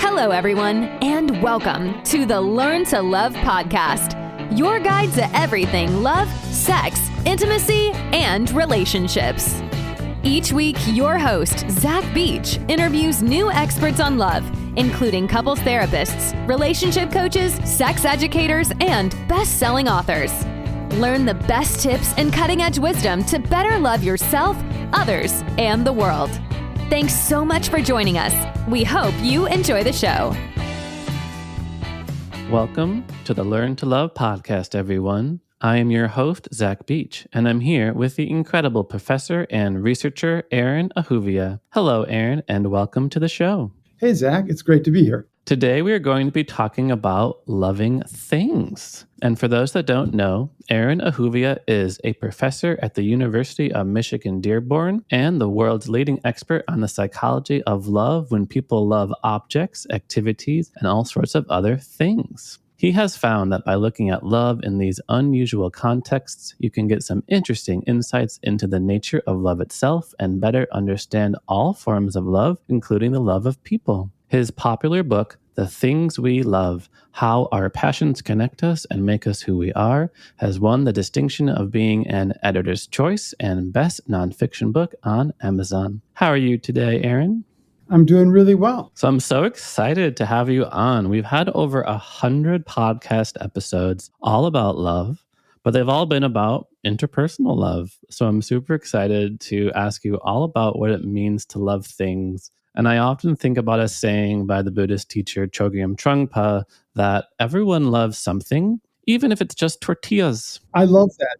Hello, everyone, and welcome to the Learn to Love podcast, your guide to everything love, sex, intimacy, and relationships. Each week, your host, Zach Beach, interviews new experts on love, including couples therapists, relationship coaches, sex educators, and best-selling authors. Learn the best tips and cutting-edge wisdom to better love yourself, others, and the world. Thanks so much for joining us. We hope you enjoy the show. Welcome to the Learn to Love podcast, everyone. I am your host, Zach Beach, and I'm here with the incredible professor and researcher, Aaron Ahuvia. Hello, Aaron, and welcome to the show. Hey, Zach. It's great to be here. Today, we are going to be talking about loving things. And for those that don't know, Aaron Ahuvia is a professor at the University of Michigan Dearbron and the world's leading expert on the psychology of love when people love objects, activities, and all sorts of other things. He has found that by looking at love in these unusual contexts, you can get some interesting insights into the nature of love itself and better understand all forms of love, including the love of people. His popular book, The Things We Love, How Our Passions Connect Us and Make Us Who We Are, has won the distinction of being an editor's choice and best nonfiction book on Amazon. How are you today, Aaron? I'm doing really well. So I'm so excited to have you on. We've had over 100 podcast episodes all about love, but they've all been about interpersonal love. So I'm super excited to ask you all about what it means to love things. And I often think about a saying by the Buddhist teacher Chogyam Trungpa that everyone loves something, even if it's just tortillas. I love that.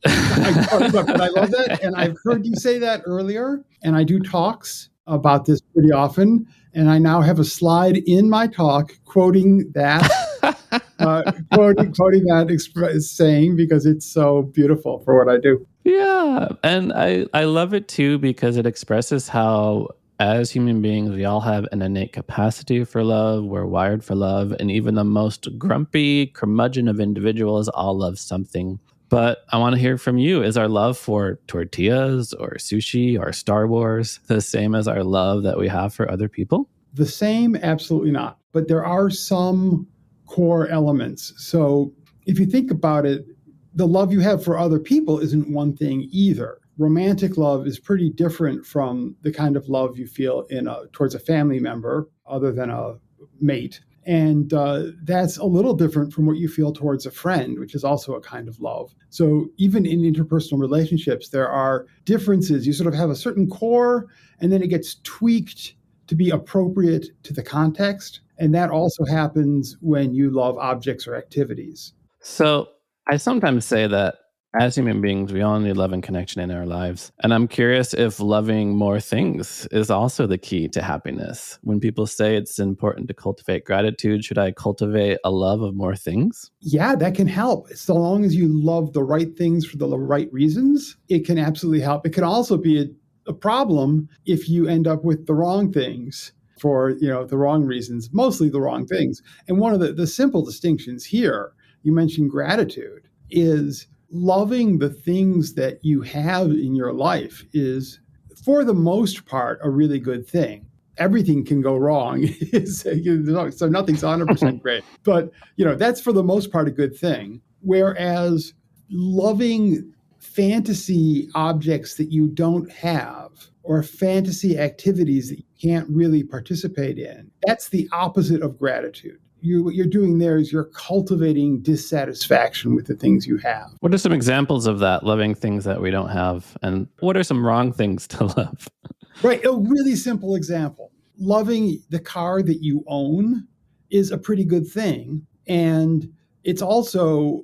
I love that. And I've heard you say that earlier. And I do talks about this pretty often. And I now have a slide in my talk quoting that, quoting that saying because it's so beautiful for what I do. Yeah. And I love it too because it expresses how as human beings, we all have an innate capacity for love. We're wired for love. And even the most grumpy curmudgeon of individuals all love something. But I want to hear from you. Is our love for tortillas or sushi or Star Wars the same as our love that we have for other people? The same? Absolutely not. But there are some core elements. So if you think about it, the love you have for other people isn't one thing either. Romantic love is pretty different from the kind of love you feel towards a family member other than a mate. And that's a little different from what you feel towards a friend, which is also a kind of love. So even in interpersonal relationships, there are differences. You sort of have a certain core, and then it gets tweaked to be appropriate to the context. And that also happens when you love objects or activities. So I sometimes say that as human beings, we all need love and connection in our lives. And I'm curious if loving more things is also the key to happiness. When people say it's important to cultivate gratitude, should I cultivate a love of more things? Yeah, that can help. So long as you love the right things for the right reasons, it can absolutely help. It can also be a problem if you end up with the wrong things for the wrong reasons, mostly the wrong things. And one of the simple distinctions here, you mentioned gratitude, is loving the things that you have in your life is, for the most part, a really good thing. Everything can go wrong, so nothing's 100% great. But, that's for the most part a good thing. Whereas loving fantasy objects that you don't have or fantasy activities that you can't really participate in, that's the opposite of gratitude. What you're doing there is you're cultivating dissatisfaction with the things you have. What are some examples of that, loving things that we don't have? And what are some wrong things to love? Right. A really simple example. Loving the car that you own is a pretty good thing. And it's also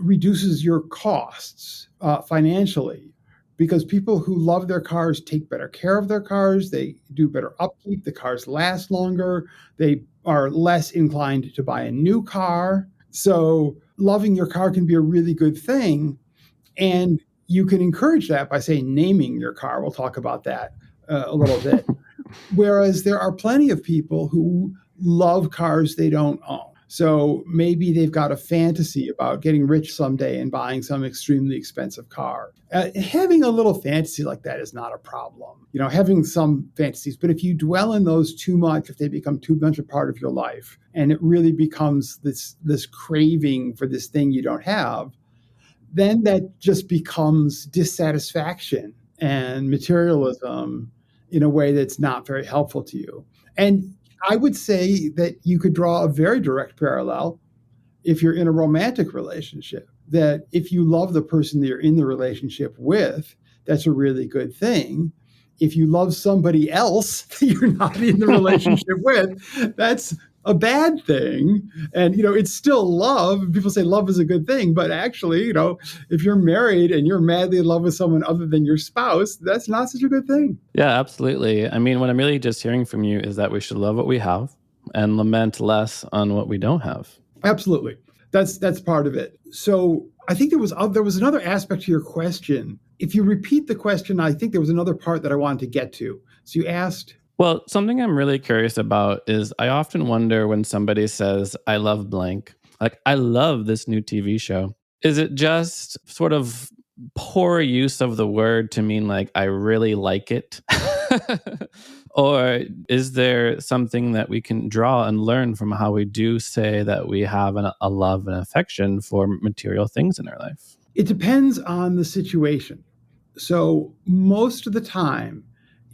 reduces your costs financially because people who love their cars take better care of their cars. They do better upkeep. The cars last longer. They are less inclined to buy a new car. So loving your car can be a really good thing. And you can encourage that by, say, naming your car. We'll talk about that a little bit. Whereas there are plenty of people who love cars they don't own. So maybe they've got a fantasy about getting rich someday and buying some extremely expensive car. Having a little fantasy like that is not a problem. Having some fantasies, but if you dwell in those too much, if they become too much a part of your life, and it really becomes this craving for this thing you don't have, then that just becomes dissatisfaction and materialism in a way that's not very helpful to you. And I would say that you could draw a very direct parallel if you're in a romantic relationship, that if you love the person that you're in the relationship with, that's a really good thing. If you love somebody else that you're not in the relationship with, that's a bad thing. And, it's still love. People say love is a good thing, but actually, if you're married and you're madly in love with someone other than your spouse, that's not such a good thing. Yeah, absolutely. I mean, what I'm really just hearing from you is that we should love what we have and lament less on what we don't have. Absolutely. That's part of it. So I think there was another aspect to your question. If you repeat the question, I think there was another part that I wanted to get to. So you asked... Well, something I'm really curious about is I often wonder when somebody says, I love blank, like, I love this new TV show. Is it just sort of poor use of the word to mean like, I really like it? Or is there something that we can draw and learn from how we do say that we have a love and affection for material things in our life? It depends on the situation. So most of the time,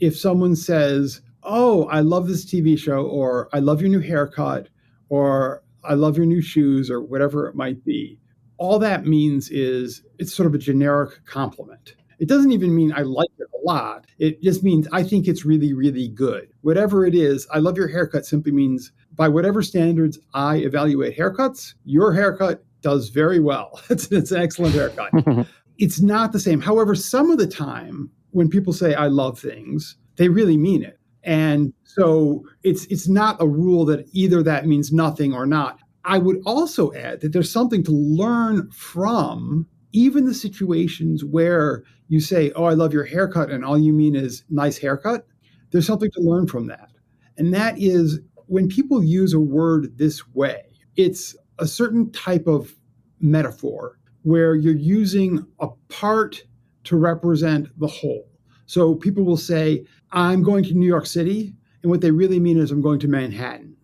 if someone says, oh, I love this TV show, or I love your new haircut, or I love your new shoes, or whatever it might be, all that means is it's sort of a generic compliment. It doesn't even mean I like it a lot. It just means I think it's really, really good. Whatever it is, I love your haircut simply means by whatever standards I evaluate haircuts, your haircut does very well. It's an excellent haircut. It's not the same. However, some of the time when people say I love things, they really mean it. And so it's not a rule that either that means nothing or not. I would also add that there's something to learn from even the situations where you say, oh, I love your haircut, and all you mean is nice haircut. There's something to learn from that. And that is when people use a word this way, it's a certain type of metaphor where you're using a part to represent the whole. So people will say, I'm going to New York City, and what they really mean is I'm going to Manhattan.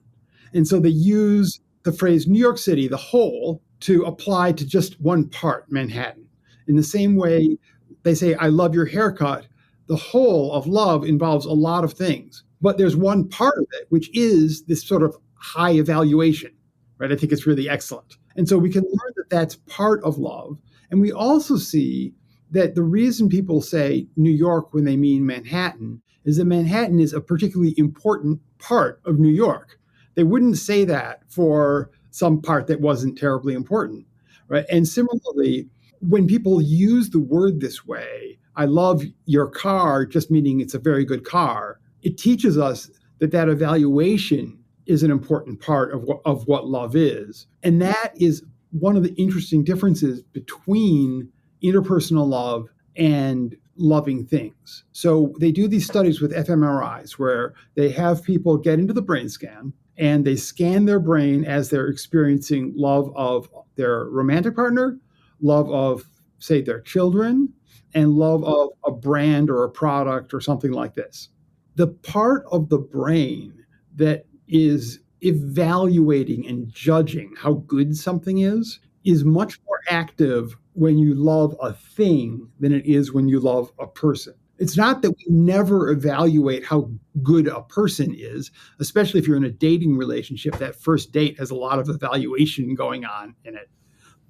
And so they use the phrase New York City, the whole, to apply to just one part, Manhattan. In the same way, they say, I love your haircut. The whole of love involves a lot of things, but there's one part of it, which is this sort of high evaluation, right? I think it's really excellent. And so we can learn that that's part of love. And we also see that the reason people say New York when they mean Manhattan is that Manhattan is a particularly important part of New York. They wouldn't say that for some part that wasn't terribly important, right? And similarly, when people use the word this way, I love your car, just meaning it's a very good car, it teaches us that that evaluation is an important part of what love is. And that is one of the interesting differences between interpersonal love and loving things. So they do these studies with fMRIs where they have people get into the brain scan and they scan their brain as they're experiencing love of their romantic partner, love of, say, their children, and love of a brand or a product or something like this. The part of the brain that is evaluating and judging how good something is much more active when you love a thing than it is when you love a person. It's not that we never evaluate how good a person is, especially if you're in a dating relationship. That first date has a lot of evaluation going on in it.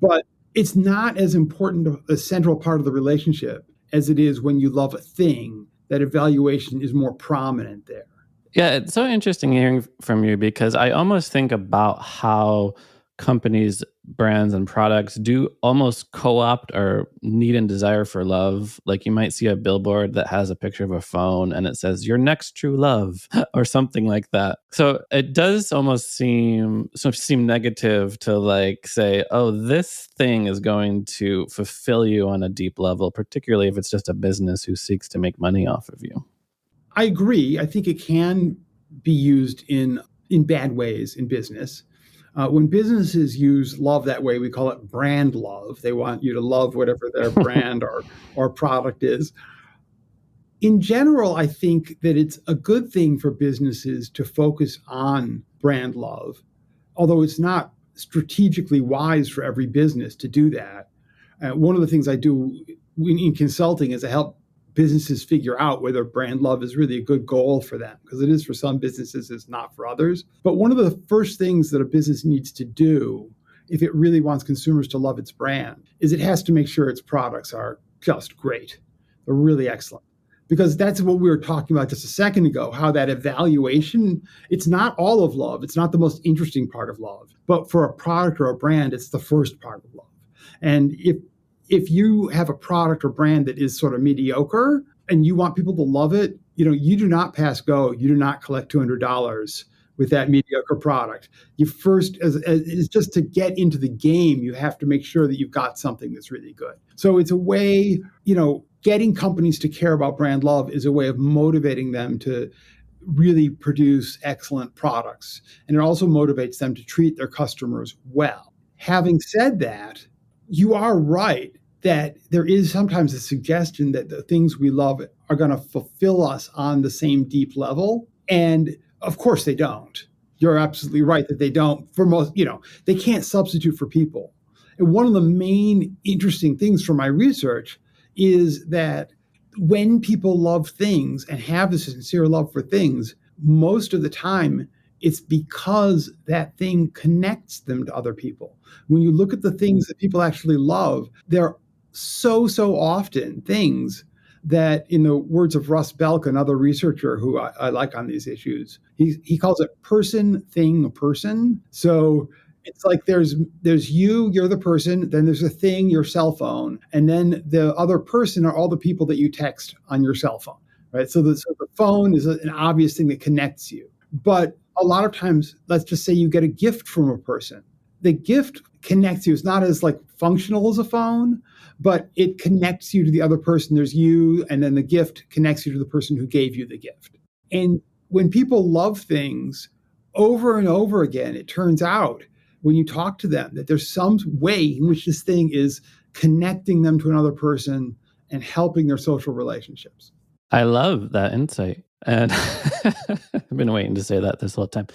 But it's not as important a central part of the relationship as it is when you love a thing. That evaluation is more prominent there. Yeah, it's so interesting hearing from you because I almost think about how companies, brands, and products do almost co-opt our need and desire for love. Like you might see a billboard that has a picture of a phone and it says, your next true love, or something like that. So it does almost seem negative to like say, oh, this thing is going to fulfill you on a deep level, particularly if it's just a business who seeks to make money off of you. I agree. I think it can be used in bad ways in business. When businesses use love that way, we call it brand love. They want you to love whatever their brand or product is. In general, I think that it's a good thing for businesses to focus on brand love, although it's not strategically wise for every business to do that. One of the things I do in consulting is I help businesses figure out whether brand love is really a good goal for them, because it is for some businesses, it's not for others. But one of the first things that a business needs to do if it really wants consumers to love its brand is it has to make sure its products are just great. They're really excellent. Because that's what we were talking about just a second ago, how that evaluation, it's not all of love. It's not the most interesting part of love. But for a product or a brand, it's the first part of love. And if you have a product or brand that is sort of mediocre and you want people to love it, you do not pass go. You do not collect $200 with that mediocre product. You first, is just to get into the game, you have to make sure that you've got something that's really good. So it's a way, getting companies to care about brand love is a way of motivating them to really produce excellent products. And it also motivates them to treat their customers well. Having said that, you are right that there is sometimes a suggestion that the things we love are going to fulfill us on the same deep level. And of course they don't. You're absolutely right that they don't. For most, they can't substitute for people. And one of the main interesting things from my research is that when people love things and have this sincere love for things, most of the time it's because that thing connects them to other people. When you look at the things that people actually love, they're so often things that, in the words of Russ Belk, another researcher who I like on these issues, he calls it person, thing, person. So it's like there's you're the person, then there's a thing, your cell phone, and then the other person are all the people that you text on your cell phone, right? So the phone is an obvious thing that connects you. But a lot of times, let's just say you get a gift from a person. The gift connects you. It's not as functional as a phone, but it connects you to the other person. There's you, and then the gift connects you to the person who gave you the gift. And when people love things over and over again, it turns out when you talk to them that there's some way in which this thing is connecting them to another person and helping their social relationships. I love that insight. And I've been waiting to say that this whole time.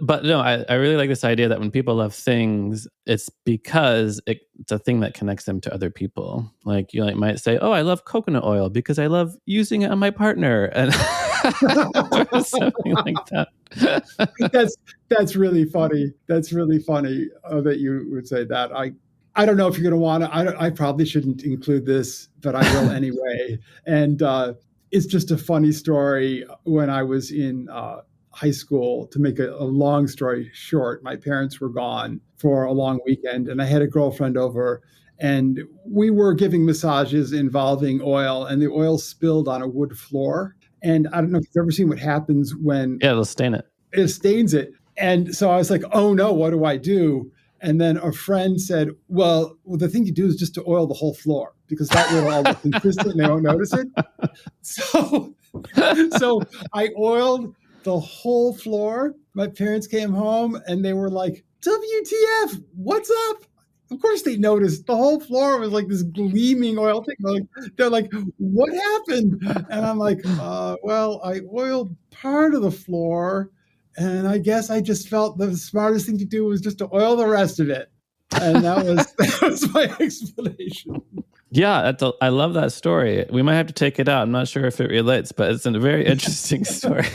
But no, I really like this idea that when people love things, it's because it's a thing that connects them to other people. Like you might say, oh, I love coconut oil because I love using it on my partner. And something like that. That's really funny. That's really funny that you would say that. I don't know if you're going to want to. I probably shouldn't include this, but I will anyway. And it's just a funny story. When I was in high school, to make a long story short, my parents were gone for a long weekend, and I had a girlfriend over, and we were giving massages involving oil, and the oil spilled on a wood floor. And I don't know if you've ever seen what happens when... Yeah, it'll stain it. It stains it. And so I was like, oh no, what do I do? And then a friend said, well, the thing to do is just to oil the whole floor, because that way it'll all look consistent and they won't notice it. So I oiled the whole floor. My parents came home and they were like, WTF, what's up? Of course they noticed. The whole floor was like this gleaming oil thing. They're like, what happened? And I'm like, well, I oiled part of the floor, and I guess I just felt the smartest thing to do was just to oil the rest of it. And that was my explanation. Yeah, I love that story. We might have to take it out. I'm not sure if it relates, but it's a very interesting story.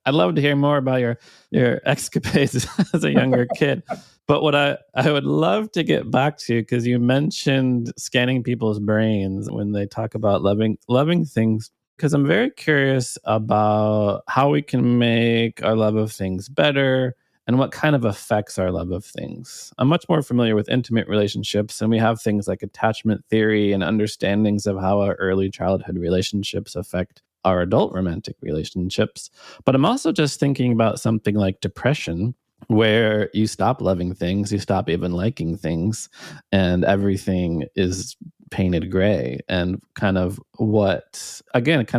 I'd love to hear more about your escapades as a younger kid. But what I would love to get back to, because you mentioned scanning people's brains when they talk about loving things, because I'm very curious about how we can make our love of things better and what kind of affects our love of things. I'm much more familiar with intimate relationships, and we have things like attachment theory and understandings of how our early childhood relationships affect our adult romantic relationships. But I'm also just thinking about something like depression, where you stop loving things, you stop even liking things, and everything is painted gray, and kind of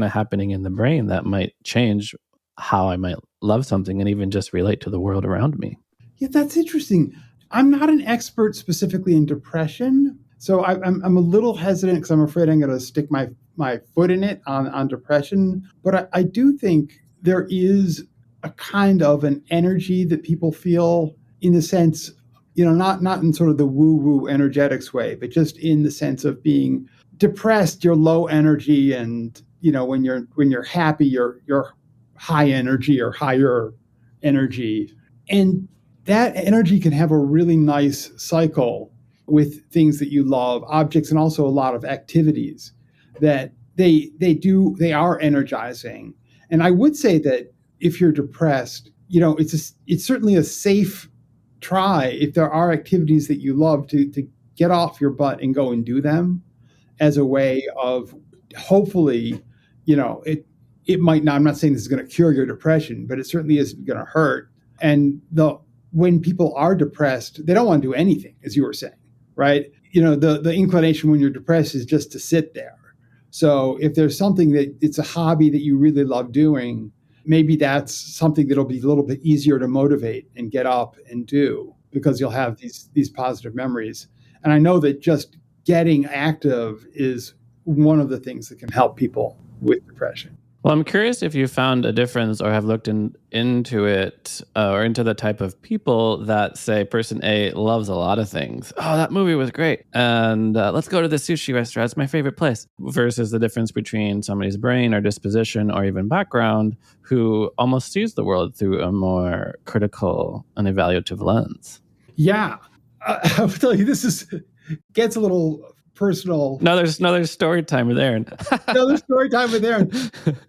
happening in the brain that might change how I might love something and even just relate to the world around me. Yeah, that's interesting. I'm not an expert specifically in depression, so I'm a little hesitant because I'm afraid I'm going to stick my foot in it on depression. But I do think there is a kind of an energy that people feel in the sense, not in sort of the woo-woo energetics way, but just in the sense of being depressed, you're low energy, and when you're happy, you're high energy or higher energy. And that energy can have a really nice cycle with things that you love, objects, and also a lot of activities that they are energizing. And I would say that if you're depressed, it's certainly a safe try if there are activities that you love to get off your butt and go and do them as a way of hopefully, it might not, I'm not saying this is going to cure your depression, but it certainly isn't going to hurt. And when people are depressed, they don't want to do anything, as you were saying, right? The inclination when you're depressed is just to sit there. So if there's something that it's a hobby that you really love doing, maybe that's something that'll be a little bit easier to motivate and get up and do because you'll have these positive memories. And I know that just getting active is one of the things that can help people with depression. Well, I'm curious if you found a difference or have looked into it or into the type of people that say person A loves a lot of things. Oh, that movie was great. And let's go to the sushi restaurant. It's my favorite place. Versus the difference between somebody's brain or disposition or even background who almost sees the world through a more critical and evaluative lens. Yeah. I'll tell you, gets a little personal. No, there's story time with Aaron. There's story time with Aaron.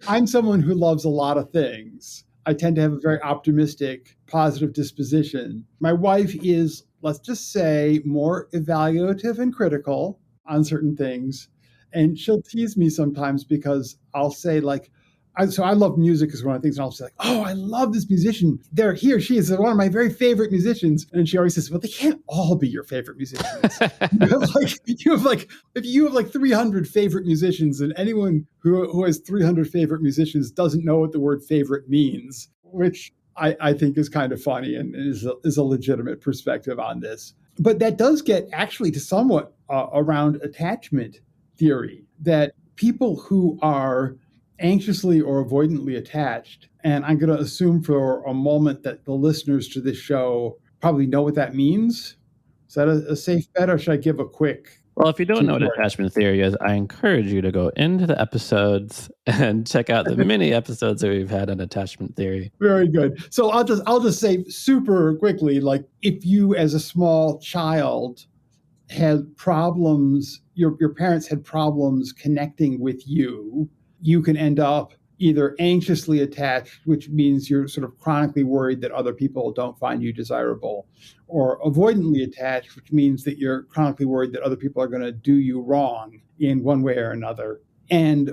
I'm someone who loves a lot of things. I tend to have a very optimistic, positive disposition. My wife is, let's just say, more evaluative and critical on certain things. And she'll tease me sometimes because I'll say I love music is one of the things, and I'll say oh, I love this musician. She is one of my very favorite musicians. And she always says, well, they can't all be your favorite musicians. you have 300 favorite musicians, and anyone who has 300 favorite musicians doesn't know what the word favorite means, which I think is kind of funny and is a legitimate perspective on this. But that does get actually to somewhat around attachment theory, that people who are anxiously or avoidantly attached, and I'm going to assume for a moment that the listeners to this show probably know what that means. Is that a safe bet, or should I give a quick? Well, if you don't know what attachment theory is, I encourage you to go into the episodes and check out the mini episodes that we've had on attachment theory. Very good. So I'll just say super quickly, if you as a small child had problems, your parents had problems connecting with you, you can end up either anxiously attached, which means you're sort of chronically worried that other people don't find you desirable, or avoidantly attached, which means that you're chronically worried that other people are going to do you wrong in one way or another. And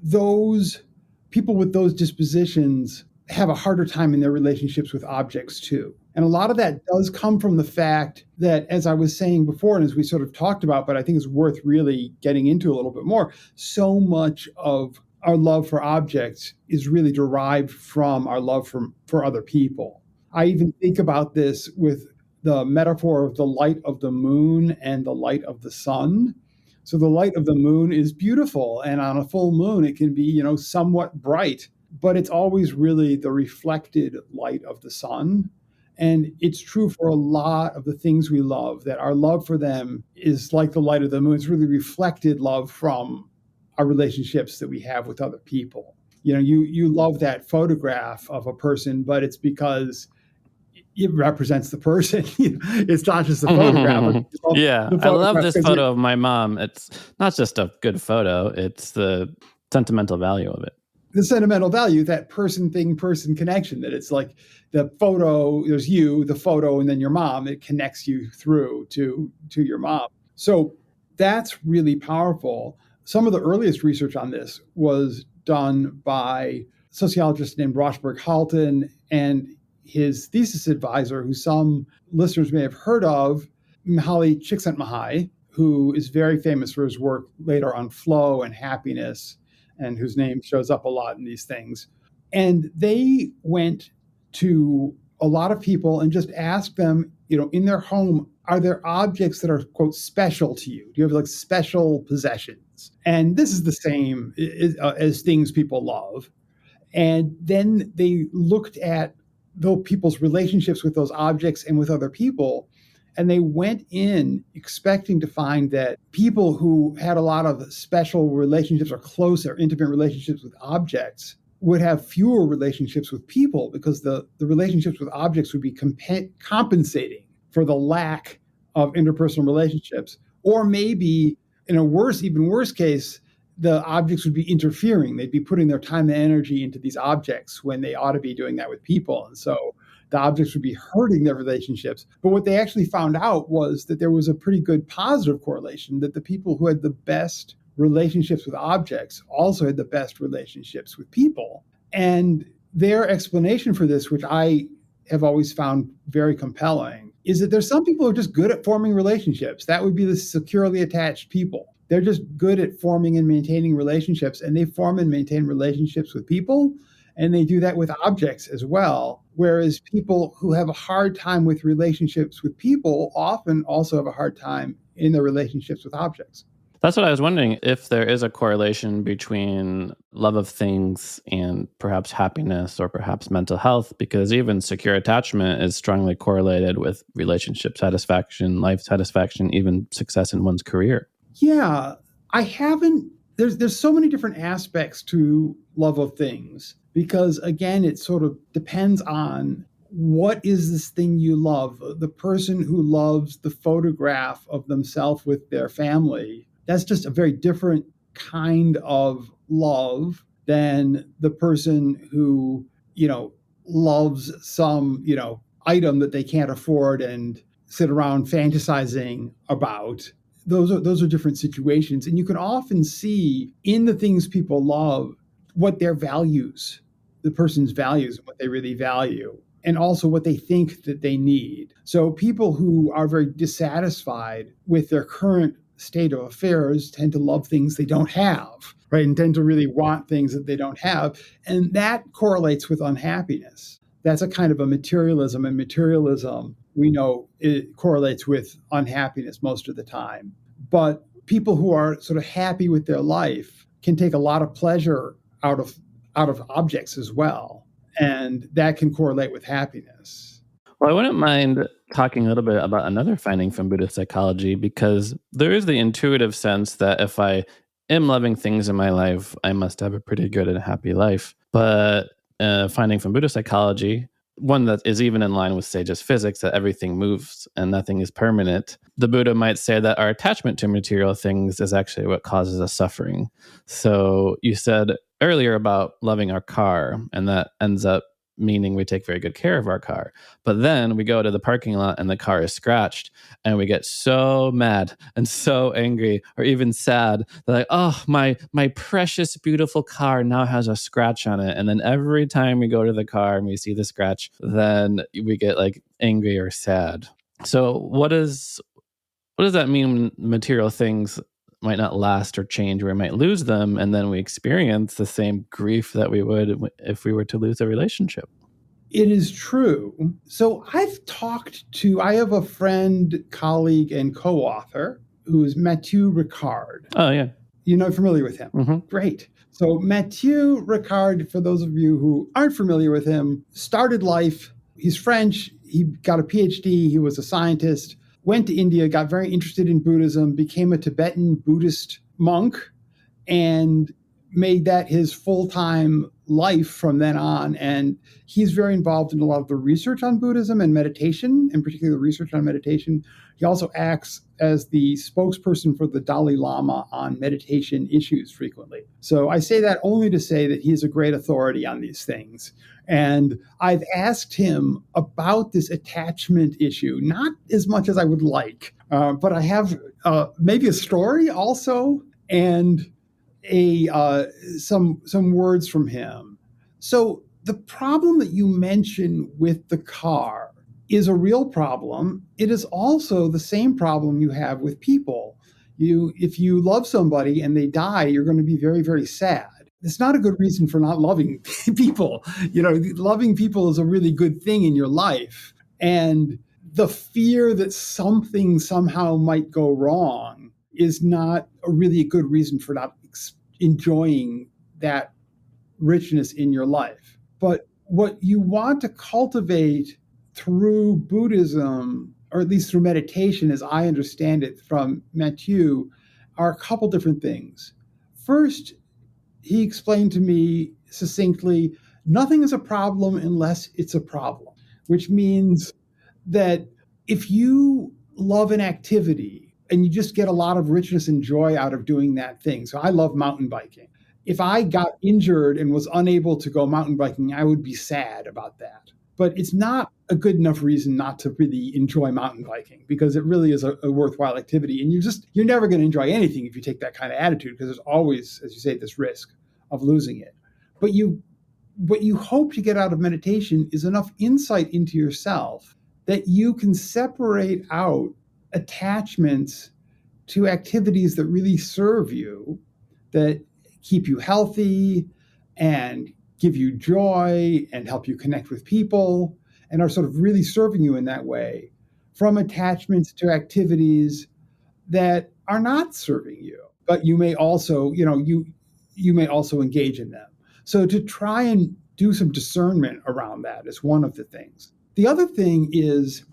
those people with those dispositions have a harder time in their relationships with objects too. And a lot of that does come from the fact that, as I was saying before, and as we sort of talked about, but I think it's worth really getting into a little bit more, so much of our love for objects is really derived from our love for other people. I even think about this with the metaphor of the light of the moon and the light of the sun. So the light of the moon is beautiful, and on a full moon, it can be, somewhat bright, but it's always really the reflected light of the sun. And it's true for a lot of the things we love, that our love for them is like the light of the moon. It's really reflected love from our relationships that we have with other people. You love that photograph of a person, but it's because it represents the person. It's not just the photograph. Yeah, I love this photo of my mom. It's not just a good photo, it's the sentimental value of it. The sentimental value, that person connection, that it's like the photo, there's you, the photo, and then your mom, it connects you through to your mom. So that's really powerful. Some of the earliest research on this was done by a sociologist named Rochberg Halton and his thesis advisor, who some listeners may have heard of, Mihaly Csikszentmihalyi, who is very famous for his work later on flow and happiness, and whose name shows up a lot in these things. And they went to a lot of people and just ask them, in their home, are there objects that are, quote, special to you? Do you have like special possessions? And this is the same as things people love. And then they looked at those people's relationships with those objects and with other people. And they went in expecting to find that people who had a lot of special relationships or close or intimate relationships with objects would have fewer relationships with people, because the relationships with objects would be compensating for the lack of interpersonal relationships. Or maybe in a even worse case, the objects would be interfering. They'd be putting their time and energy into these objects when they ought to be doing that with people. And so the objects would be hurting their relationships. But what they actually found out was that there was a pretty good positive correlation, that the people who had the best relationships with objects also had the best relationships with people. And their explanation for this, which I have always found very compelling, is that there's some people who are just good at forming relationships. That would be the securely attached people. They're just good at forming and maintaining relationships, and they form and maintain relationships with people, and they do that with objects as well. Whereas people who have a hard time with relationships with people often also have a hard time in their relationships with objects. That's what I was wondering, if there is a correlation between love of things and perhaps happiness or perhaps mental health, because even secure attachment is strongly correlated with relationship satisfaction, life satisfaction, even success in one's career. Yeah, there's so many different aspects to love of things, because again, it sort of depends on what is this thing you love. The person who loves the photograph of themselves with their family, that's just a very different kind of love than the person who, loves some, item that they can't afford and sit around fantasizing about. Those are different situations. And you can often see in the things people love what their values, the person's values, what they really value, and also what they think that they need. So people who are very dissatisfied with their current state of affairs tend to love things they don't have, right? And tend to really want things that they don't have. And that correlates with unhappiness. That's a kind of a materialism, and materialism, we know, it correlates with unhappiness most of the time. But people who are sort of happy with their life can take a lot of pleasure out of objects as well. And that can correlate with happiness. Well, I wouldn't mind talking a little bit about another finding from Buddhist psychology, because there is the intuitive sense that if I am loving things in my life, I must have a pretty good and happy life. But finding from Buddhist psychology, one that is even in line with, say, just physics, that everything moves and nothing is permanent. The Buddha might say that our attachment to material things is actually what causes us suffering. So you said earlier about loving our car, and that ends up meaning we take very good care of our car. But then we go to the parking lot and the car is scratched, and we get so mad and so angry, or even sad. They're like, oh, my precious, beautiful car now has a scratch on it. And then every time we go to the car and we see the scratch, then we get like angry or sad. So what does that mean? Material things might not last or change, or we might lose them, and then we experience the same grief that we would if we were to lose a relationship. It is true. So I have a friend, colleague, and co-author who is Mathieu Ricard. Oh, yeah. You're familiar with him? Mm-hmm. Great. So Mathieu Ricard, for those of you who aren't familiar with him, started life. He's French. He got a PhD. He was a scientist. Went to India, got very interested in Buddhism, became a Tibetan Buddhist monk, and made that his full-time life from then on. And he's very involved in a lot of the research on Buddhism and meditation, and particularly the research on meditation. He also acts as the spokesperson for the Dalai Lama on meditation issues frequently. So I say that only to say that he is a great authority on these things. And I've asked him about this attachment issue, not as much as I would like, but I have maybe a story also, and some words from him. So the problem that you mention with the car is a real problem. It is also the same problem you have with people. If you love somebody and they die, you're going to be very, very sad. it's not a good reason for not loving people. Loving people is a really good thing in your life. And the fear that something somehow might go wrong is not a really good reason for not enjoying that richness in your life. But what you want to cultivate through Buddhism, or at least through meditation, as I understand it from Mathieu, are a couple different things. First, he explained to me succinctly, nothing is a problem unless it's a problem, which means that if you love an activity and you just get a lot of richness and joy out of doing that thing. So I love mountain biking. If I got injured and was unable to go mountain biking, I would be sad about that. But it's not a good enough reason not to really enjoy mountain biking, because it really is a worthwhile activity. And you're never going to enjoy anything if you take that kind of attitude, because there's always, as you say, this risk of losing it. But what you hope to get out of meditation is enough insight into yourself that you can separate out attachments to activities that really serve you, that keep you healthy and give you joy and help you connect with people and are sort of really serving you in that way, from attachments to activities that are not serving you, but you may also, you may also engage in them. So to try and do some discernment around that is one of the things. The other thing is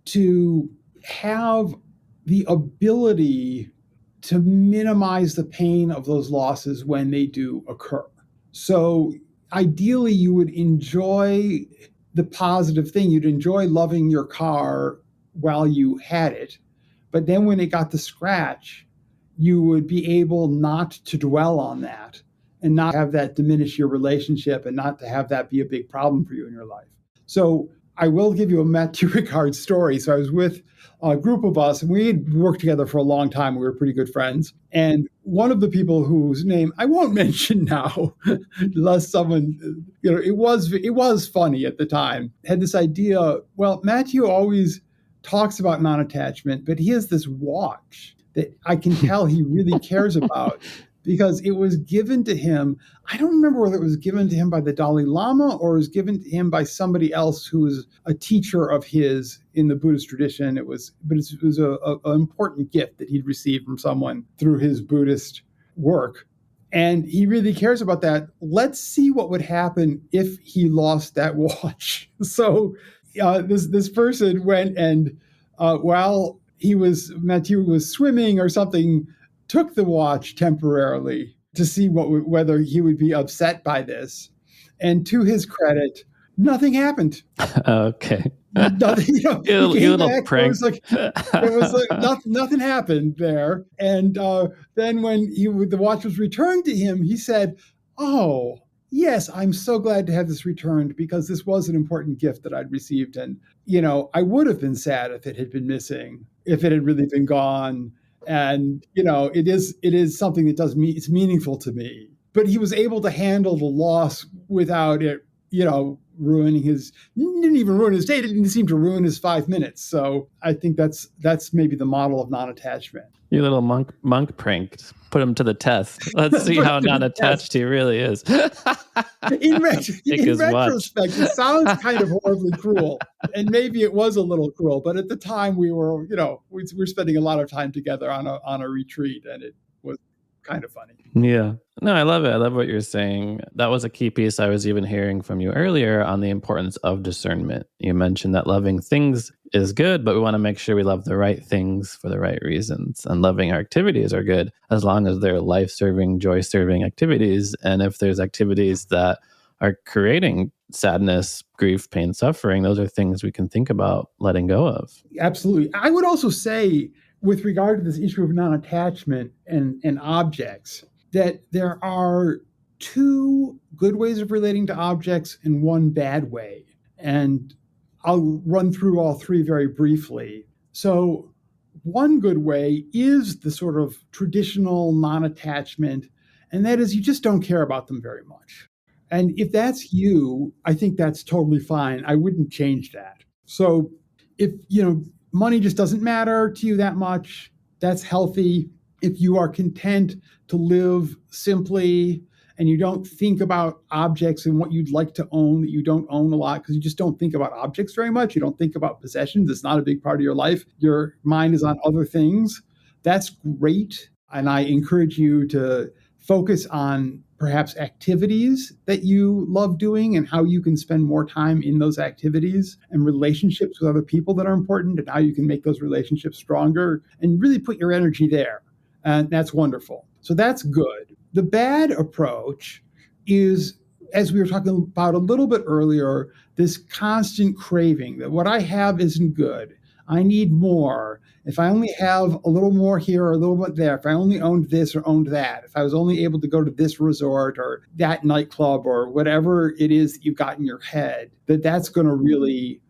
to have the ability to minimize the pain of those losses when they do occur. So ideally, you would enjoy the positive thing. You'd enjoy loving your car while you had it. But then when it got the scratch, you would be able not to dwell on that and not have that diminish your relationship and not to have that be a big problem for you in your life. So I will give you a Mathieu Ricard story. So I was with a group of us, and we had worked together for a long time. We were pretty good friends. And one of the people whose name I won't mention now, unless someone, it was funny at the time, had this idea, well, Mathieu always talks about non-attachment, but he has this watch that I can tell he really cares about, because it was given to him. I don't remember whether it was given to him by the Dalai Lama or it was given to him by somebody else who was a teacher of his in the Buddhist tradition. It was an important gift that he'd received from someone through his Buddhist work. And he really cares about that. Let's see what would happen if he lost that watch. So this person went and while Mathieu was swimming or something, took the watch temporarily to see whether he would be upset by this. And to his credit, nothing happened. Okay. Nothing, you little prank. It was like nothing happened there. And then when the watch was returned to him, he said, "Oh, yes, I'm so glad to have this returned, because this was an important gift that I'd received. And, I would have been sad if it had been missing, if it had really been gone. And, it is something that it's meaningful to me." But he was able to handle the loss without it, didn't even ruin his day. It didn't seem to ruin his 5 minutes. So I think that's maybe the model of non-attachment. You little monk pranked. Put him to the test. Let's see how non-attached he really is. In retrospect, it sounds kind of horribly cruel. And maybe it was a little cruel. But at the time, we were spending a lot of time together on a retreat. And it was kind of funny. Yeah. No, I love it. I love what you're saying. That was a key piece I was even hearing from you earlier on the importance of discernment. You mentioned that loving things is good, but we want to make sure we love the right things for the right reasons. And loving our activities are good as long as they're life-serving, joy-serving activities. And if there's activities that are creating sadness, grief, pain, suffering, those are things we can think about letting go of. Absolutely. I would also say, with regard to this issue of non-attachment and objects, that there are two good ways of relating to objects and one bad way. And I'll run through all three very briefly. So one good way is the sort of traditional non-attachment, and that is you just don't care about them very much. And if that's you, I think that's totally fine. I wouldn't change that. So if, money just doesn't matter to you that much, that's healthy. If you are content to live simply and you don't think about objects and what you'd like to own that you don't own a lot, because you just don't think about objects very much. You don't think about possessions. It's not a big part of your life. Your mind is on other things. That's great. And I encourage you to focus on perhaps activities that you love doing and how you can spend more time in those activities, and relationships with other people that are important and how you can make those relationships stronger, and really put your energy there. And that's wonderful. So that's good. The bad approach is, as we were talking about a little bit earlier, this constant craving that what I have isn't good. I need more. If I only have a little more here or a little bit there, if I only owned this or owned that, if I was only able to go to this resort or that nightclub or whatever it is that you've got in your head, that's going to really,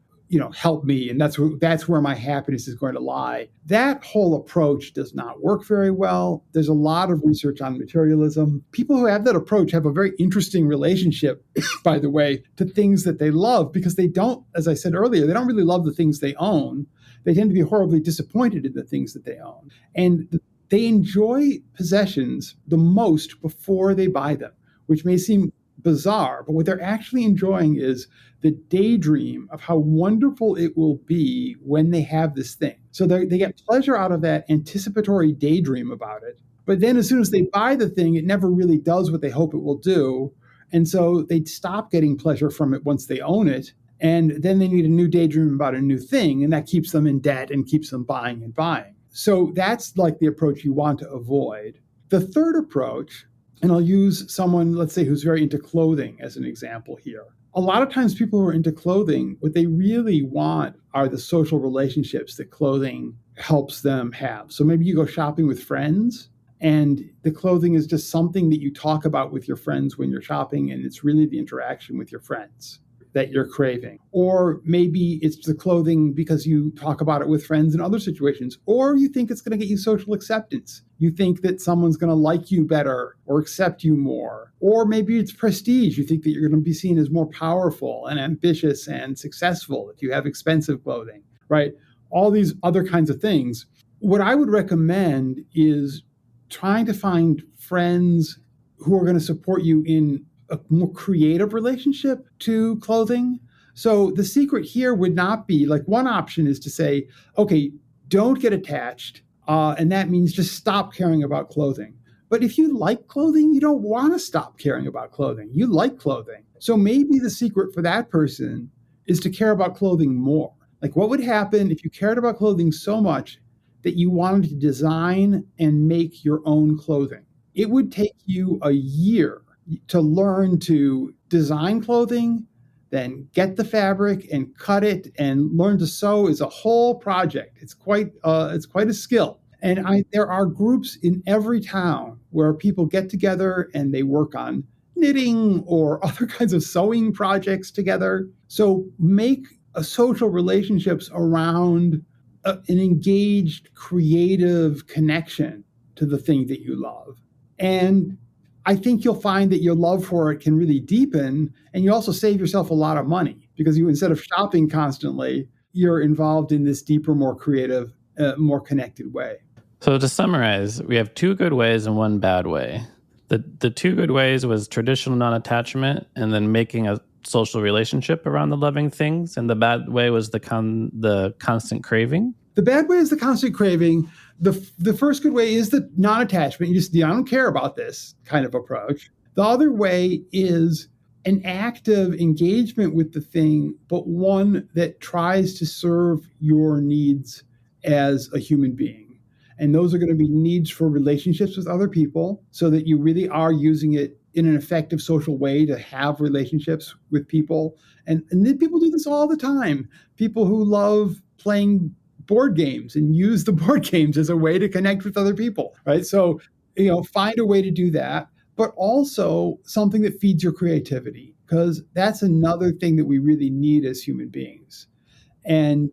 help me. And that's where my happiness is going to lie. That whole approach does not work very well. There's a lot of research on materialism. People who have that approach have a very interesting relationship, by the way, to things that they love, because they don't, as I said earlier, they don't really love the things they own. They tend to be horribly disappointed in the things that they own. And they enjoy possessions the most before they buy them, which may seem bizarre, but what they're actually enjoying is the daydream of how wonderful it will be when they have this thing. So they get pleasure out of that anticipatory daydream about it. But then as soon as they buy the thing, it never really does what they hope it will do. And so they stop getting pleasure from it once they own it. And then they need a new daydream about a new thing, and that keeps them in debt and keeps them buying and buying. So that's like the approach you want to avoid. The third approach, and I'll use someone, let's say, who's very into clothing as an example here. A lot of times people who are into clothing, what they really want are the social relationships that clothing helps them have. So maybe you go shopping with friends, and the clothing is just something that you talk about with your friends when you're shopping, and it's really the interaction with your friends that you're craving. Or maybe it's the clothing because you talk about it with friends in other situations, or you think it's going to get you social acceptance. You think that someone's going to like you better or accept you more. Or maybe it's prestige. You think that you're going to be seen as more powerful and ambitious and successful if you have expensive clothing, right? All these other kinds of things. What I would recommend is trying to find friends who are going to support you in a more creative relationship to clothing. So the secret here would not be, like, one option is to say, okay, don't get attached. And that means just stop caring about clothing. But if you like clothing, you don't want to stop caring about clothing. You like clothing. So maybe the secret for that person is to care about clothing more. Like, what would happen if you cared about clothing so much that you wanted to design and make your own clothing? It would take you a year to learn to design clothing, then get the fabric and cut it, and learn to sew is a whole project. It's quite a skill. And there are groups in every town where people get together and they work on knitting or other kinds of sewing projects together. So make social relationships around an engaged, creative connection to the thing that you love. And I think you'll find that your love for it can really deepen, and you also save yourself a lot of money because you, instead of shopping constantly, you're involved in this deeper, more creative, more connected way. So to summarize, we have two good ways and one bad way. The two good ways was traditional non-attachment and then making a social relationship around the loving things. And the bad way was the constant craving. The bad way is the constant craving. The first good way is the non-attachment. I don't care about this kind of approach. The other way is an active engagement with the thing, but one that tries to serve your needs as a human being. And those are going to be needs for relationships with other people, so that you really are using it in an effective social way to have relationships with people. And then people do this all the time. People who love playing board games and use the board games as a way to connect with other people, right? So, find a way to do that, but also something that feeds your creativity, because that's another thing that we really need as human beings. And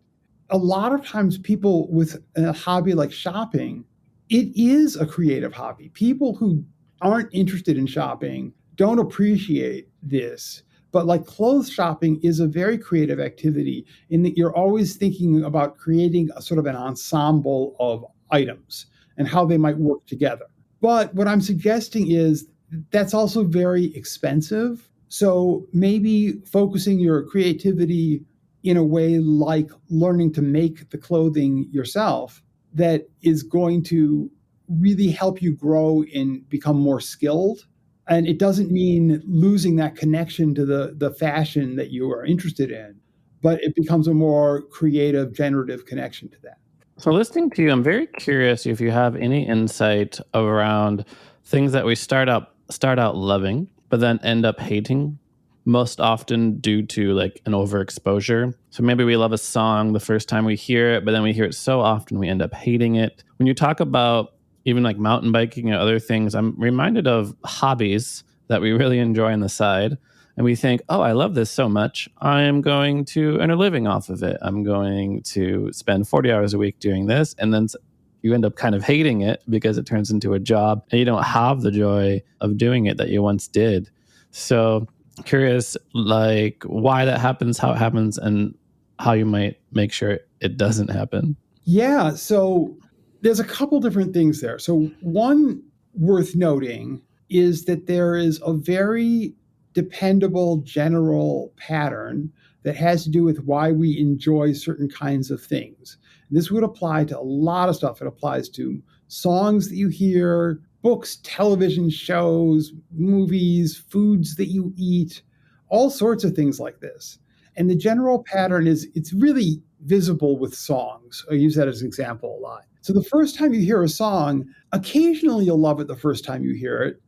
a lot of times people with a hobby like shopping, it is a creative hobby. People who aren't interested in shopping don't appreciate this. But like clothes shopping is a very creative activity in that you're always thinking about creating a sort of an ensemble of items and how they might work together. But what I'm suggesting is that's also very expensive. So maybe focusing your creativity in a way like learning to make the clothing yourself that is going to really help you grow and become more skilled. And it doesn't mean losing that connection to the fashion that you are interested in, but it becomes a more creative, generative connection to that. So, listening to you, I'm very curious if you have any insight around things that we start out loving, but then end up hating, most often due to like an overexposure. So maybe we love a song the first time we hear it, but then we hear it so often we end up hating it. When you talk about even like mountain biking and other things, I'm reminded of hobbies that we really enjoy on the side. And we think, oh, I love this so much. I am going to earn a living off of it. I'm going to spend 40 hours a week doing this. And then you end up kind of hating it because it turns into a job and you don't have the joy of doing it that you once did. So curious, like why that happens, how it happens, and how you might make sure it doesn't happen. Yeah. So there's a couple different things there. So one worth noting is that there is a very dependable general pattern that has to do with why we enjoy certain kinds of things. This would apply to a lot of stuff. It applies to songs that you hear, books, television shows, movies, foods that you eat, all sorts of things like this. And the general pattern is it's really visible with songs. I use that as an example a lot. So the first time you hear a song, occasionally you'll love it the first time you hear it.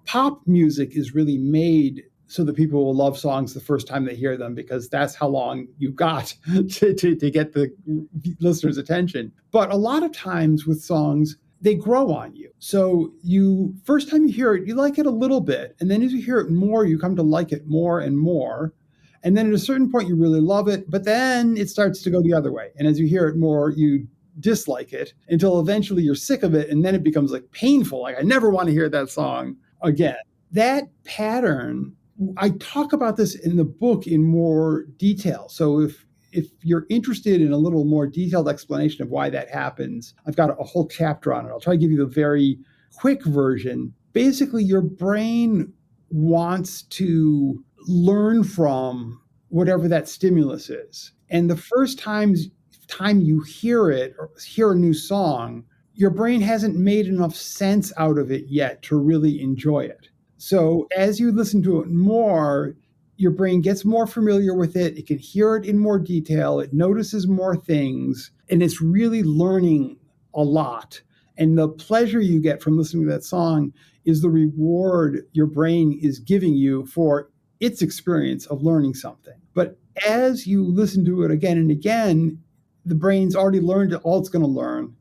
Pop music is really made so that people will love songs the first time they hear them because that's how long you've got to get the listener's attention. But a lot of times with songs, they grow on you. So first time you hear it, you like it a little bit. And then as you hear it more, you come to like it more and more. And then at a certain point, you really love it. But then it starts to go the other way. And as you hear it more, you dislike it until eventually you're sick of it. And then it becomes like painful. Like I never want to hear that song again. That pattern, I talk about this in the book in more detail. So if you're interested in a little more detailed explanation of why that happens, I've got a whole chapter on it. I'll try to give you the very quick version. Basically, your brain wants to learn from whatever that stimulus is. And the first time you hear it or hear a new song, your brain hasn't made enough sense out of it yet to really enjoy it. So as you listen to it more, your brain gets more familiar with it. It can hear it in more detail. It notices more things, and it's really learning a lot. And the pleasure you get from listening to that song is the reward your brain is giving you for its experience of learning something. But as you listen to it again and again, the brain's already learned all it's going to learn.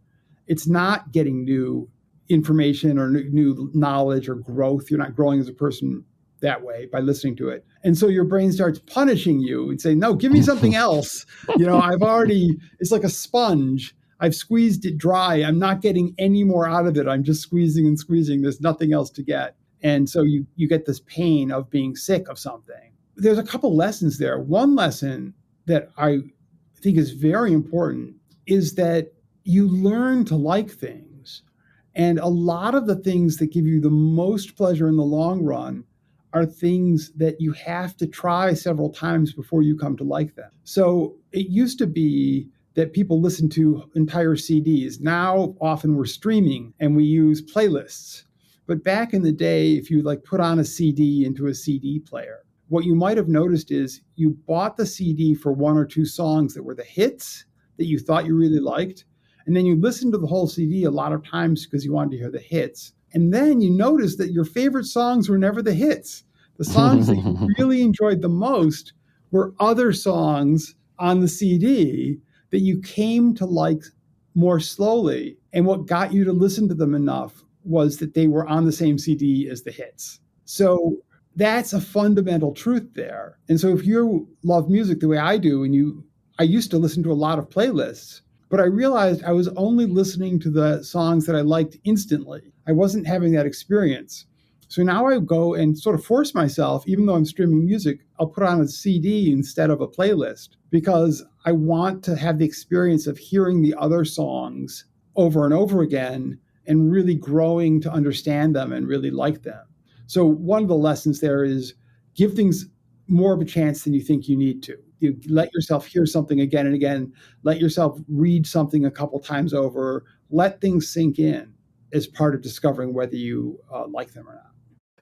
It's not getting new information or new knowledge or growth. You're not growing as a person that way by listening to it. And so your brain starts punishing you and saying, no, give me something else. It's like a sponge. I've squeezed it dry. I'm not getting any more out of it. I'm just squeezing and squeezing. There's nothing else to get. And so you get this pain of being sick of something. There's a couple lessons there. One lesson that I think is very important is that you learn to like things. And a lot of the things that give you the most pleasure in the long run are things that you have to try several times before you come to like them. So it used to be that people listen to entire CDs. Now, often we're streaming and we use playlists. But back in the day, if you put on a CD into a CD player, what you might have noticed is you bought the CD for one or two songs that were the hits that you thought you really liked. And then you listened to the whole CD a lot of times because you wanted to hear the hits. And then you noticed that your favorite songs were never the hits. The songs that you really enjoyed the most were other songs on the CD that you came to like more slowly. And what got you to listen to them enough was that they were on the same CD as the hits. So that's a fundamental truth there. And so if you love music the way I do, I used to listen to a lot of playlists, but I realized I was only listening to the songs that I liked instantly. I wasn't having that experience. So now I go and sort of force myself, even though I'm streaming music, I'll put on a CD instead of a playlist because I want to have the experience of hearing the other songs over and over again and really growing to understand them and really like them. So one of the lessons there is give things more of a chance than you think you need to. You let yourself hear something again and again, let yourself read something a couple times over, let things sink in as part of discovering whether you like them or not.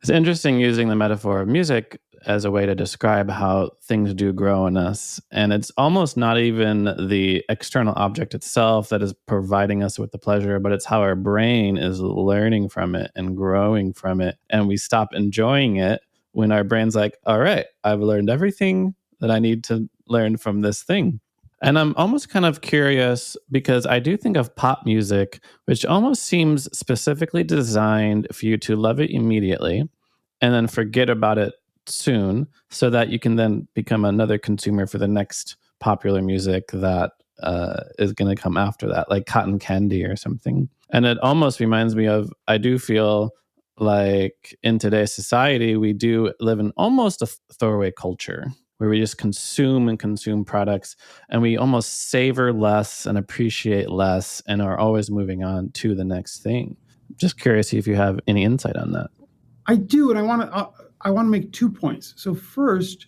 It's interesting using the metaphor of music as a way to describe how things do grow in us. And it's almost not even the external object itself that is providing us with the pleasure, but it's how our brain is learning from it and growing from it. And we stop enjoying it when our brain's like, all right, I've learned everything that I need to learn from this thing. And I'm almost kind of curious because I do think of pop music, which almost seems specifically designed for you to love it immediately and then forget about it soon so that you can then become another consumer for the next popular music that is going to come after that, like Cotton Candy or something. And it almost reminds me of, I do feel like in today's society, we do live in almost a throwaway culture where we just consume and consume products and we almost savor less and appreciate less and are always moving on to the next thing. Just curious if you have any insight on that. I do, and I want to make 2 points. So first,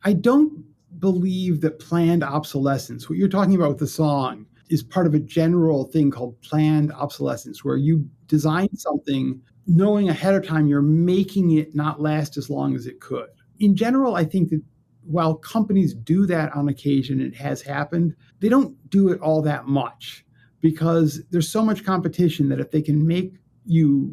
I don't believe that planned obsolescence, what you're talking about with the song, is part of a general thing called planned obsolescence, where you design something knowing ahead of time you're making it not last as long as it could. In general, I think that while companies do that on occasion, it has happened, they don't do it all that much because there's so much competition that if they can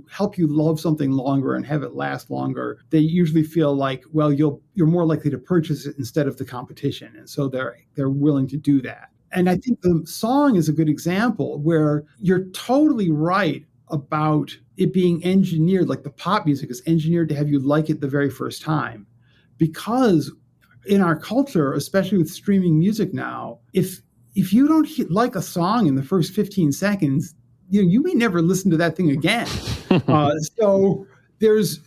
help you love something longer and have it last longer, they usually feel like, well, you're more likely to purchase it instead of the competition. And so they're willing to do that. And I think the song is a good example where you're totally right about it being engineered, like the pop music is engineered to have you like it the very first time. Because in our culture, especially with streaming music now, if you don't like a song in the first 15 seconds, you may never listen to that thing again. So there's,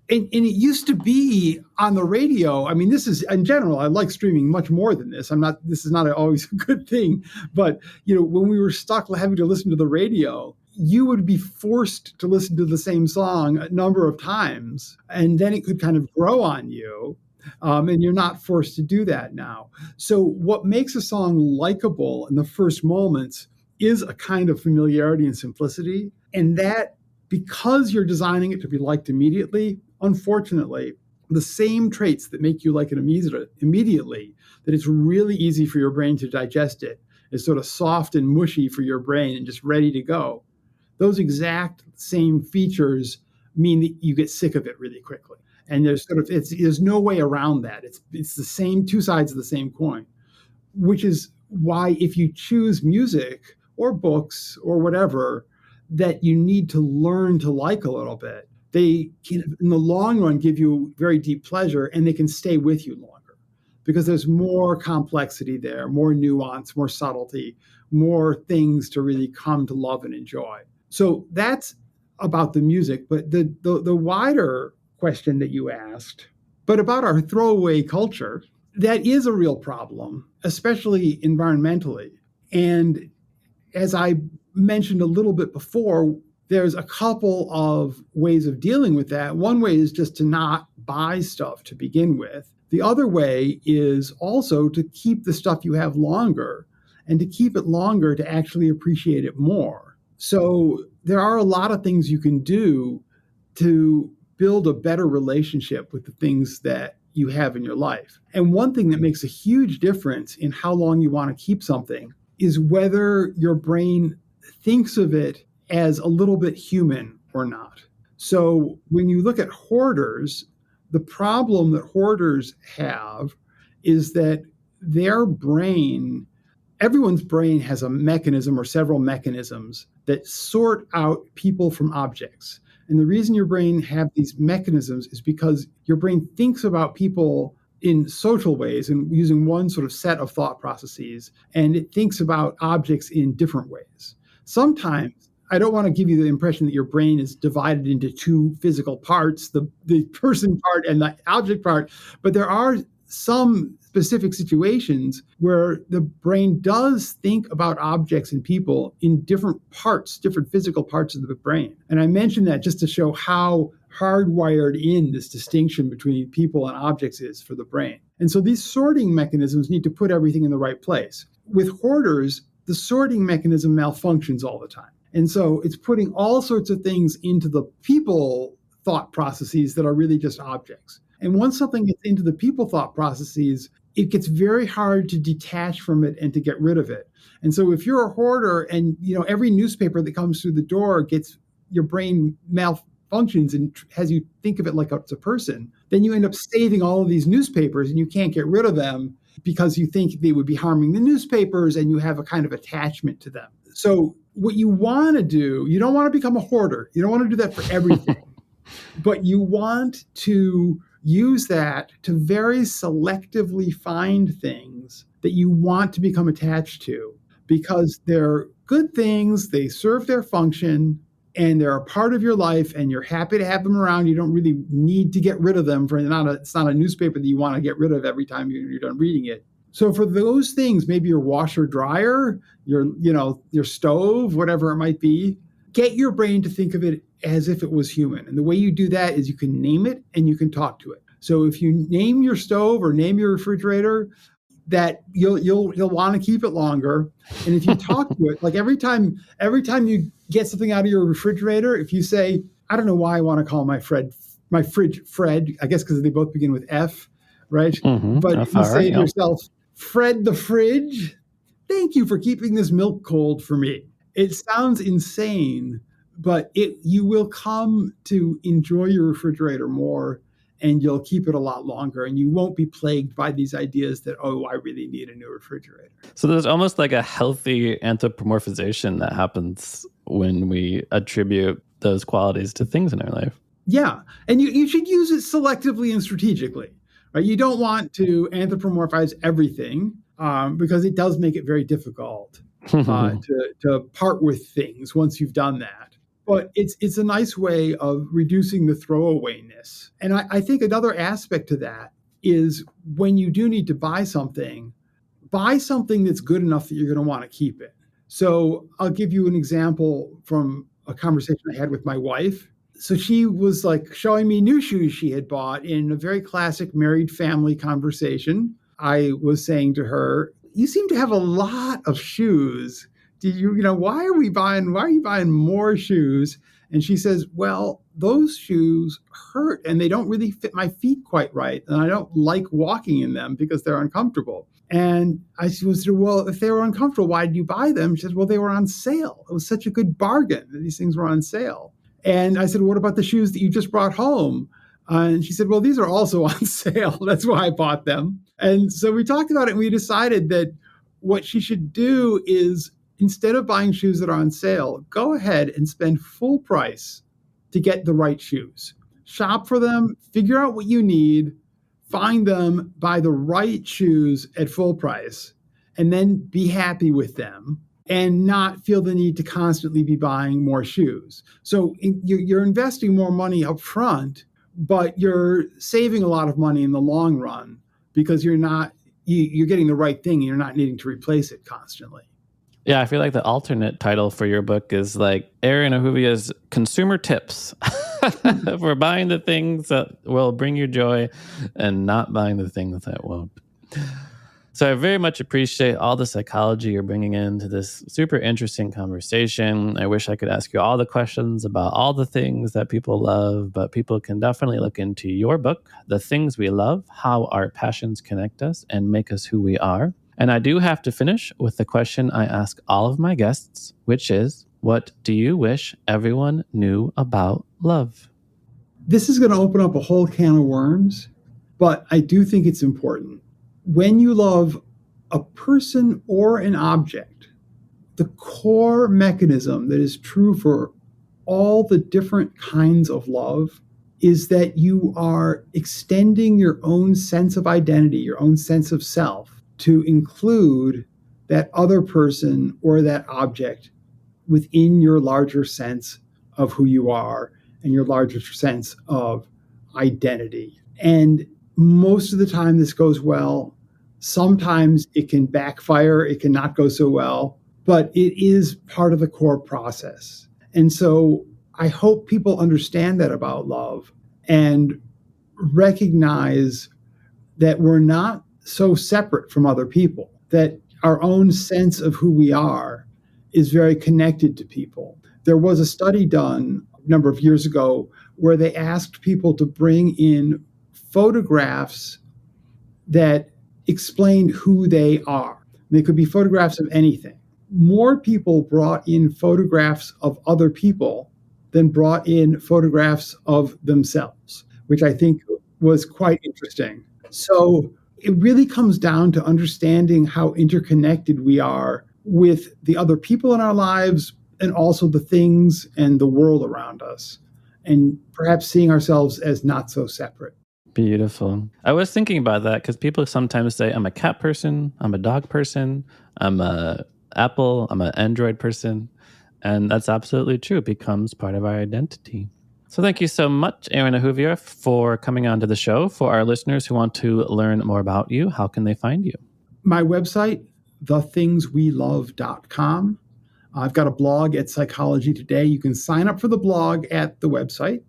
and it used to be on the radio. I mean, this is, in general, I like streaming much more than this. This is not always a good thing. But, when we were stuck having to listen to the radio, you would be forced to listen to the same song a number of times. And then it could kind of grow on you. And you're not forced to do that now. So what makes a song likable in the first moments is a kind of familiarity and simplicity. And that, because you're designing it to be liked immediately, unfortunately, the same traits that make you like it immediately, that it's really easy for your brain to digest it, is sort of soft and mushy for your brain and just ready to go. Those exact same features mean that you get sick of it really quickly. And there's no way around that. It's the same two sides of the same coin, which is why if you choose music or books or whatever that you need to learn to like a little bit, they can, in the long run, give you very deep pleasure, and they can stay with you longer because there's more complexity there, more nuance, more subtlety, more things to really come to love and enjoy. So that's about the music. But the wider question that you asked, but about our throwaway culture, that is a real problem, especially environmentally. And as I mentioned a little bit before, there's a couple of ways of dealing with that. One way is just to not buy stuff to begin with. The other way is also to keep the stuff you have longer and to keep it longer to actually appreciate it more. So there are a lot of things you can do to build a better relationship with the things that you have in your life. And one thing that makes a huge difference in how long you want to keep something is whether your brain thinks of it as a little bit human or not. So when you look at hoarders, the problem that hoarders have is that everyone's brain has a mechanism or several mechanisms that sort out people from objects. And the reason your brain have these mechanisms is because your brain thinks about people in social ways and using one sort of set of thought processes, and it thinks about objects in different ways. Sometimes, I don't want to give you the impression that your brain is divided into two physical parts, the person part and the object part, but there are some specific situations where the brain does think about objects and people in different physical parts of the brain. And I mentioned that just to show how hardwired in this distinction between people and objects is for the brain. And so these sorting mechanisms need to put everything in the right place. With hoarders, the sorting mechanism malfunctions all the time. And so it's putting all sorts of things into the people thought processes that are really just objects. And once something gets into the people thought processes, it gets very hard to detach from it and to get rid of it. And so if you're a hoarder and every newspaper that comes through the door gets your brain malfunctions and has you think of it like it's a person, then you end up saving all of these newspapers and you can't get rid of them because you think they would be harming the newspapers and you have a kind of attachment to them. So what you want to do, you don't want to become a hoarder. You don't want to do that for everything, but you want to use that to very selectively find things that you want to become attached to because they're good things, they serve their function, and they're a part of your life, and you're happy to have them around. You don't really need to get rid of them. It's not a newspaper that you want to get rid of every time you're done reading it. So for those things, maybe your washer dryer, your stove, whatever it might be, get your brain to think of it as if it was human. And the way you do that is you can name it and you can talk to it. So if you name your stove or name your refrigerator, that you'll want to keep it longer. And if you talk to it, like every time you get something out of your refrigerator, if you say, I don't know why I want to call my fridge Fred, I guess because they both begin with F, right? Mm-hmm. But if you say to yourself, Fred the fridge, thank you for keeping this milk cold for me. It sounds insane, but you will come to enjoy your refrigerator more, and you'll keep it a lot longer, and you won't be plagued by these ideas that, I really need a new refrigerator. So there's almost like a healthy anthropomorphization that happens when we attribute those qualities to things in our life. Yeah, and you should use it selectively and strategically, right? You don't want to anthropomorphize everything because it does make it very difficult to part with things once you've done that. But it's a nice way of reducing the throwawayness. And I think another aspect to that is when you do need to buy something that's good enough that you're going to want to keep it. So I'll give you an example from a conversation I had with my wife. So she was like showing me new shoes she had bought in a very classic married family conversation. I was saying to her, you seem to have a lot of shoes. Why are you buying more shoes? And she says, well, those shoes hurt and they don't really fit my feet quite right. And I don't like walking in them because they're uncomfortable. And I said, well, if they were uncomfortable, why did you buy them? She said, well, they were on sale. It was such a good bargain that these things were on sale. And I said, what about the shoes that you just brought home? And she said, well, these are also on sale. That's why I bought them. And so we talked about it and we decided that what she should do is, instead of buying shoes that are on sale, go ahead and spend full price to get the right shoes. Shop for them, figure out what you need, find them, buy the right shoes at full price, and then be happy with them and not feel the need to constantly be buying more shoes. So you're investing more money up front, but you're saving a lot of money in the long run because you're getting the right thing and you're not needing to replace it constantly. Yeah, I feel like the alternate title for your book is like Aaron Ahuvia's Consumer Tips for buying the things that will bring you joy and not buying the things that won't. So I very much appreciate all the psychology you're bringing into this super interesting conversation. I wish I could ask you all the questions about all the things that people love, but people can definitely look into your book, The Things We Love, How Our Passions Connect Us and Make Us Who We Are. And I do have to finish with the question I ask all of my guests, which is, what do you wish everyone knew about love? This is going to open up a whole can of worms, but I do think it's important. When you love a person or an object, the core mechanism that is true for all the different kinds of love is that you are extending your own sense of identity, your own sense of self, to include that other person or that object within your larger sense of who you are and your larger sense of identity. And most of the time this goes well. Sometimes it can backfire, it can not go so well, but it is part of the core process. And so I hope people understand that about love and recognize that we're not so separate from other people, that our own sense of who we are is very connected to people. There was a study done a number of years ago where they asked people to bring in photographs that explained who they are. They could be photographs of anything. More people brought in photographs of other people than brought in photographs of themselves, which I think was quite interesting. So it really comes down to understanding how interconnected we are with the other people in our lives and also the things and the world around us, and perhaps seeing ourselves as not so separate. Beautiful. I was thinking about that because people sometimes say, I'm a cat person, I'm a dog person, I'm a Apple, I'm an Android person. And that's absolutely true. It becomes part of our identity. So thank you so much, Aaron Ahuvia, for coming on to the show. For our listeners who want to learn more about you, how can they find you? My website, thethingswelove.com. I've got a blog at Psychology Today. You can sign up for the blog at the website.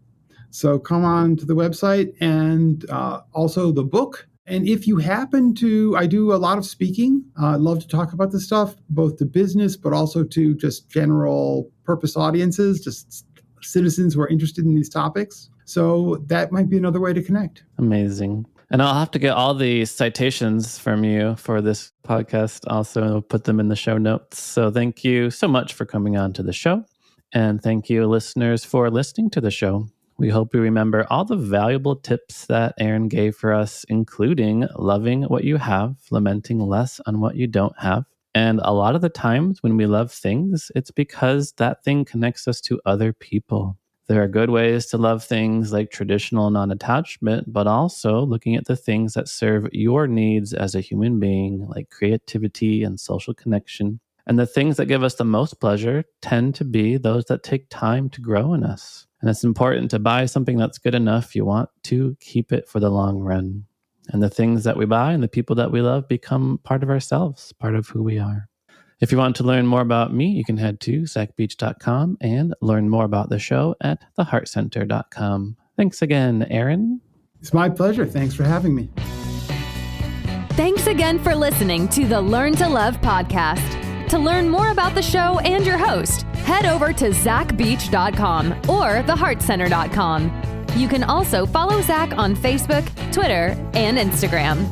So come on to the website and also the book. And if you happen to, I do a lot of speaking. I love to talk about this stuff, both to business, but also to just general purpose audiences, just citizens who are interested in these topics. So that might be another way to connect. Amazing. And I'll have to get all the citations from you for this podcast also, and we'll put them in the show notes. So thank you so much for coming on to the show. And thank you, listeners, for listening to the show. We hope you remember all the valuable tips that Aaron gave for us, including loving what you have, lamenting less on what you don't have. And a lot of the times when we love things, it's because that thing connects us to other people. There are good ways to love things like traditional non-attachment, but also looking at the things that serve your needs as a human being, like creativity and social connection. And the things that give us the most pleasure tend to be those that take time to grow in us. And it's important to buy something that's good enough. You want to keep it for the long run. And the things that we buy and the people that we love become part of ourselves, part of who we are. If you want to learn more about me, you can head to zachbeach.com and learn more about the show at theheartcenter.com. Thanks again, Aaron. It's my pleasure. Thanks for having me. Thanks again for listening to the Learn to Love podcast. To learn more about the show and your host, head over to zachbeach.com or theheartcenter.com. You can also follow Zach on Facebook, Twitter, and Instagram.